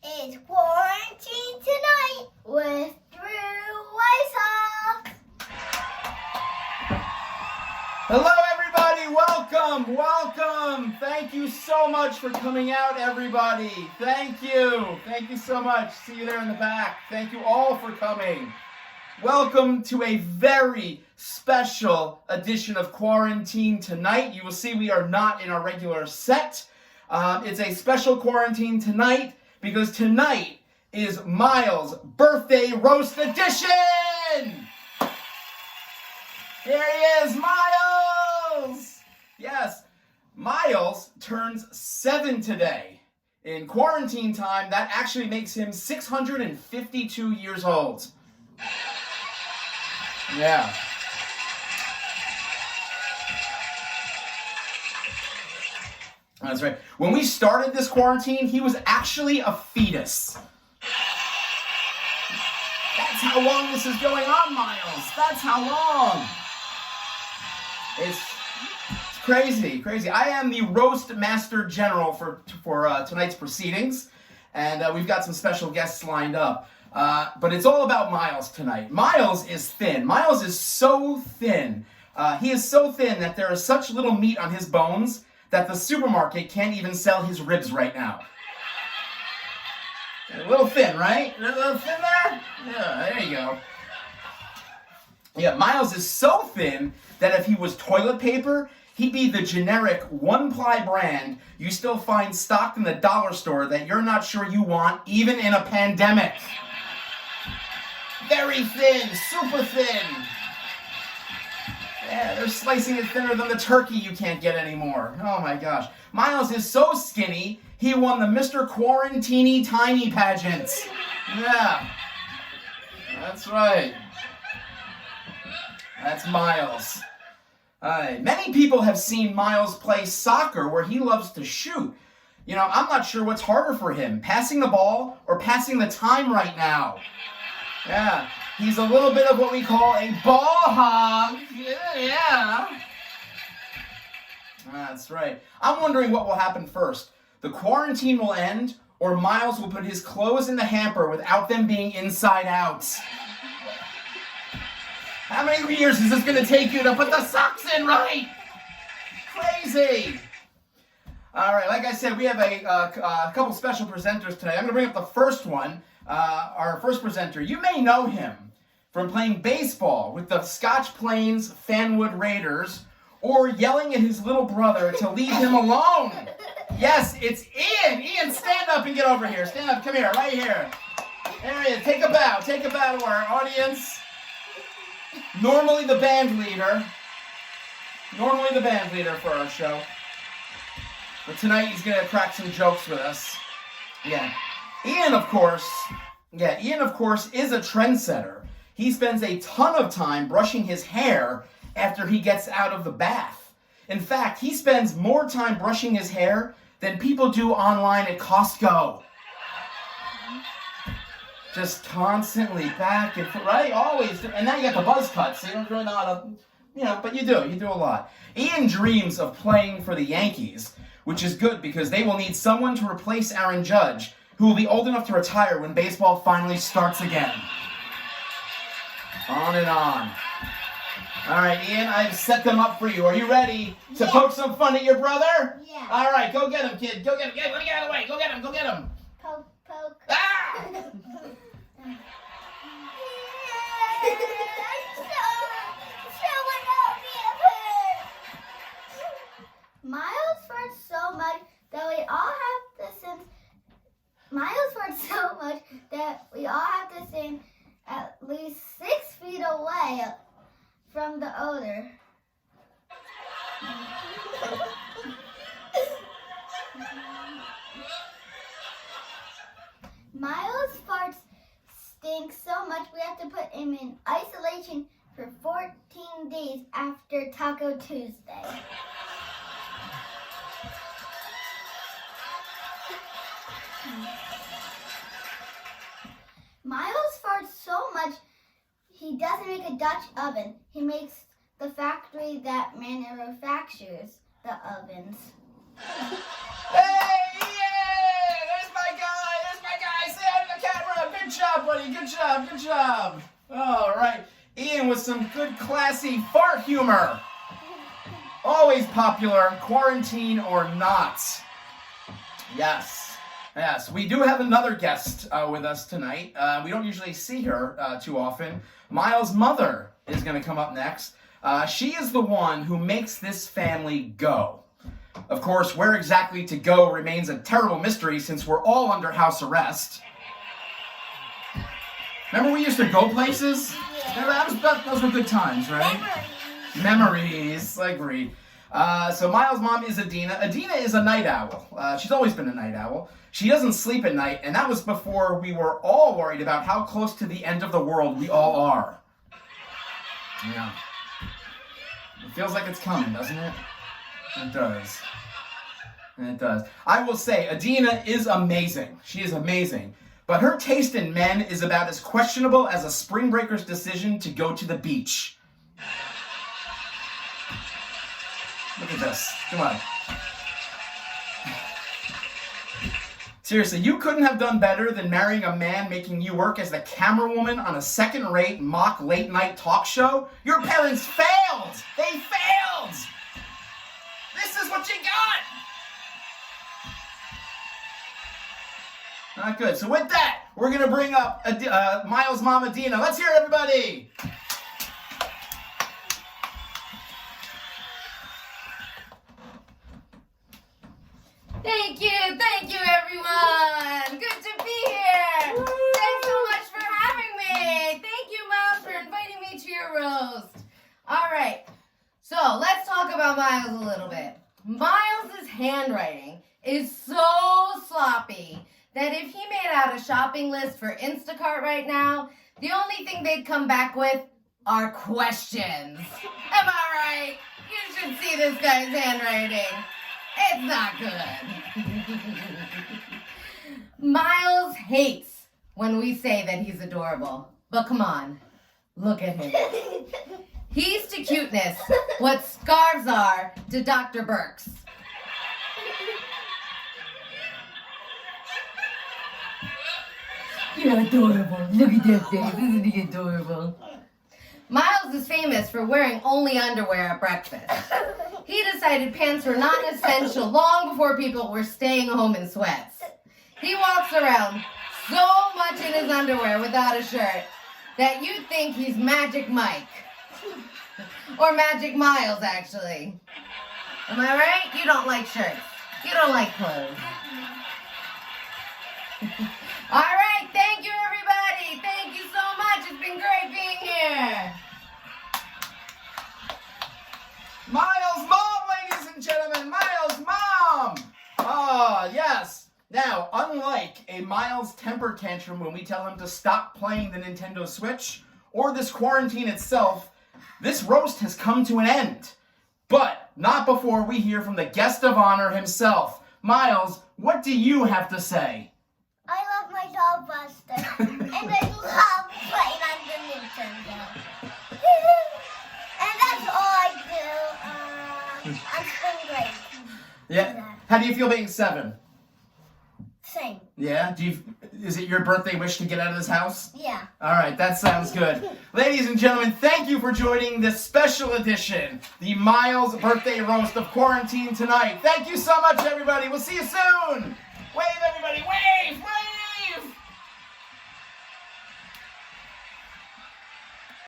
It's Quarantine Tonight with Drew Weishaupt. Hello, everybody. Welcome. Thank you so much for coming out, everybody. Thank you so much. See you there in the back. Thank you all for coming. Welcome to a very special edition of Quarantine Tonight. You will see we are not in our regular set. It's a special Quarantine Tonight because tonight is Miles' birthday roast edition! Here he is, Miles! Yes, Miles turns 7 today. In quarantine time, that actually makes him 652 years old. Yeah. That's right. When we started this quarantine, he was actually a fetus. That's how long this is going on, Miles. That's how long. It's crazy. I am the roast master general for tonight's proceedings, and we've got some special guests lined up. But it's all about Miles tonight. Miles is thin. Miles is so thin. He is so thin that there is such little meat on his bones that the supermarket can't even sell his ribs right now. A little thin, right? A little thin there? Yeah, there you go. Yeah, Miles is so thin that if he was toilet paper, he'd be the generic one-ply brand you still find stocked in the dollar store that you're not sure you want, even in a pandemic. Very thin, super thin. Yeah, they're slicing it thinner than the turkey you can't get anymore. Oh my gosh. Miles is so skinny, he won the Mr. Quarantini Tiny pageant. Yeah. That's right. That's Miles. Many people have seen Miles play soccer where he loves to shoot. You know, I'm not sure what's harder for him, passing the ball or passing the time right now. Yeah, he's a little bit of what we call a ball hog. Yeah. That's right. I'm wondering what will happen first. The quarantine will end, or Miles will put his clothes in the hamper without them being inside out. How many years is this going to take you to put the socks in right? Crazy. All right, like I said, we have a couple special presenters today. I'm going to bring up the first one. Our first presenter, you may know him from playing baseball with the Scotch Plains Fanwood Raiders or yelling at his little brother to leave him alone. Yes, it's Ian. Ian, stand up and get over here. Stand up. Come here, right here. There he is. Take a bow. Take a bow to our audience. Normally the band leader for our show. But tonight he's going to crack some jokes with us. Yeah. Ian, of course, is a trendsetter. He spends a ton of time brushing his hair after he gets out of the bath. In fact, he spends more time brushing his hair than people do online at Costco. Just constantly back and forth, right? Always. And now you got the buzz cut, so you don't really know how to, but you do a lot. Ian dreams of playing for the Yankees, which is good because they will need someone to replace Aaron Judge, who will be old enough to retire when baseball finally starts again. On and on. All right, Ian, I've set them up for you. Are you ready to poke some fun at your brother? Yeah. All right, go get him, kid. Go get him. Let me get out of the way. Go get him. Poke. Ah! Miles farts so much that we all have to stand at least 6 feet away from the odor. Miles' farts stink so much we have to put him in isolation for 14 days after Taco Tuesday. Miles farts so much he doesn't make a Dutch oven. He makes the factory that manufactures the ovens. Hey, yeah! There's my guy! everybody. Good job, good job. All right. Ian with some good, classy fart humor. Always popular, quarantine or not. Yes. Yes, we do have another guest with us tonight. We don't usually see her too often. Miles' mother is going to come up next. She is the one who makes this family go. Of course, where exactly to go remains a terrible mystery since we're all under house arrest. Remember we used to go places? Yeah. Those were good times, right? Memories, I agree. So Miles' mom is Adina. Adina is a night owl. She's always been a night owl. She doesn't sleep at night, and that was before we were all worried about how close to the end of the world we all are. Yeah. It feels like it's coming, doesn't it? It does. It does. I will say, Adina is amazing. She is amazing. But her taste in men is about as questionable as a spring breaker's decision to go to the beach. Look at this. Come on. Seriously, you couldn't have done better than marrying a man making you work as the camerawoman on a second-rate mock late-night talk show? Your parents failed! They failed! This is what you got! Not good. So with that, we're going to bring up Miles' mom, Adina. Let's hear it, everybody! Thank you everyone! Good to be here! Thanks so much for having me! Thank you, Miles, for inviting me to your roast. Alright, so let's talk about Miles a little bit. Miles' handwriting is so sloppy that if he made out a shopping list for Instacart right now, the only thing they'd come back with are questions. Am I right? You should see this guy's handwriting. It's not good. Miles hates when we say that he's adorable. But come on, look at him. He's to cuteness what scarves are to Dr. Burks. You're adorable. Look at that face. Isn't he adorable? Miles is famous for wearing only underwear at breakfast. He decided pants were not essential long before people were staying home in sweats. He walks around so much in his underwear without a shirt that you'd think he's Magic Mike. Or Magic Miles, actually. Am I right? You don't like shirts. You don't like clothes. All right, thank you, everybody. Thank you so much. It's been great being here. Miles' mom, ladies and gentlemen, Miles' mom! Ah, yes. Now, unlike a Miles temper tantrum when we tell him to stop playing the Nintendo Switch, or this quarantine itself, this roast has come to an end. But not before we hear from the guest of honor himself. Miles, what do you have to say? I love my doll buster. And I love playing on the Nintendo. And that's all I do on spring break. Yeah. How do you feel being 7? Same. Yeah? Is it your birthday wish to get out of this house? Yeah. All right, that sounds good. Ladies and gentlemen, thank you for joining this special edition, the Miles birthday roast of quarantine tonight. Thank you so much, everybody. We'll see you soon. Wave, everybody, wave!